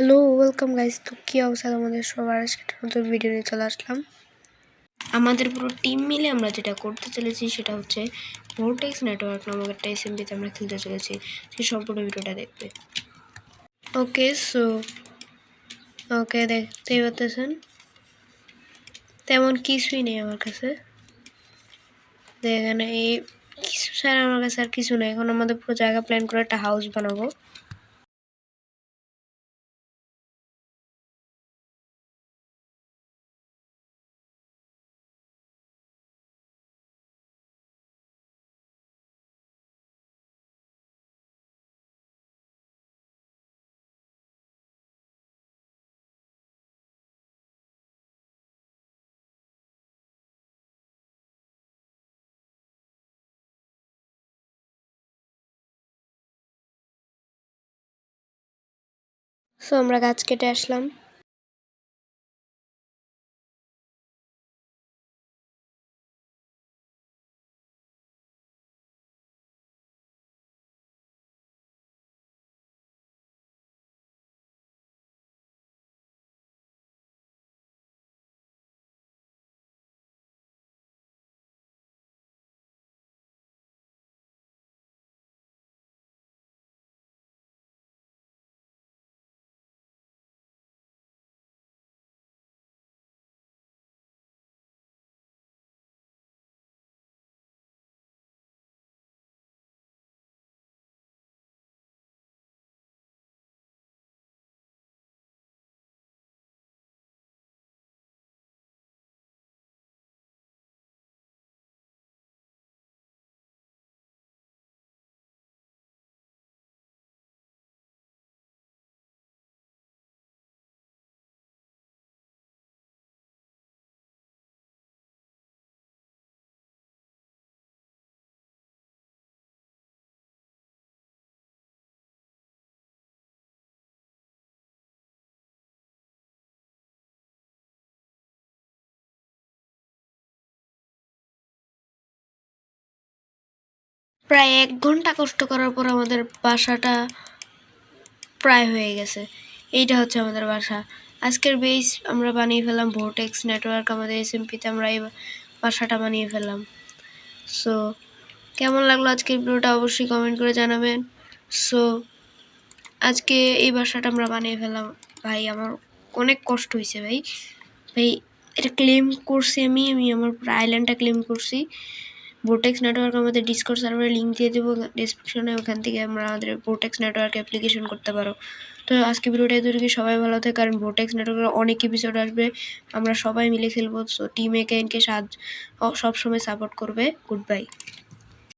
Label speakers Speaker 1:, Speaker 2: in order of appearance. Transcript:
Speaker 1: Hello, welcome guys. তো কী অবস্থা তোমাদের সবার? আজকে একটা নতুন ভিডিও নিয়ে চলে আসলাম। আমাদের পুরো টিম মিলে আমরা যেটা করতে চলেছি সেটা হচ্ছে ভোর্টেক্স নেটওয়ার্ক নামক একটা এসএমপিতে আমরা খেলতে চলেছি। সেই সম্পূর্ণ ভিডিওটা দেখবে। ওকে দেখতেই পাচ্ছেন তেমন কিছুই নেই আমার কাছে। এখানে এই কিছু স্যার আমার কাছে আর কিছু নেই। এখন আমাদের পুরো জায়গা প্ল্যান করে একটা হাউস বানাবো। সো আমরা গাছ কেটে আসলাম। প্রায় 1 ঘন্টা কষ্ট করার পর আমাদের বাসাটা প্রায় হয়ে গেছে। এইটা হচ্ছে আমাদের বাসা। আজকের বেস আমরা বানিয়ে ফেললাম ভোর্টেক্স নেটওয়ার্ক। আমাদের এসএমপিতে আমরা এই বাসাটা বানিয়ে ফেললাম। সো কেমন লাগলো আজকের ভিডিওটা অবশ্যই কমেন্ট করে জানাবেন। সো আজকে এই বাসাটা আমরা বানিয়ে ফেললাম। ভাই আমার অনেক কষ্ট হয়েছে ভাই। এটা ক্লেম করছি আমি আমার পুরো আইল্যান্ডটা ক্লেম করছি। ভোর্টেক্স নেটওয়ার্ক আমাদের ডিসকর্ড সার্ভারে লিঙ্ক দিয়ে দেবো ডেসক্রিপশনে। ওখান থেকে আমরা আমাদের ভোর্টেক্স নেটওয়ার্ক অ্যাপ্লিকেশন করতে পারো। তো আজকে ভিডিওটা এতটুকু। সবাই ভালো থাকে, কারণ ভোর্টেক্স নেটওয়ার্কের অনেক এপিসোড আসবে। আমরা সবাই মিলে খেলবো। সো টিম একেএনকে সবসময় সাপোর্ট করবে। Good bye.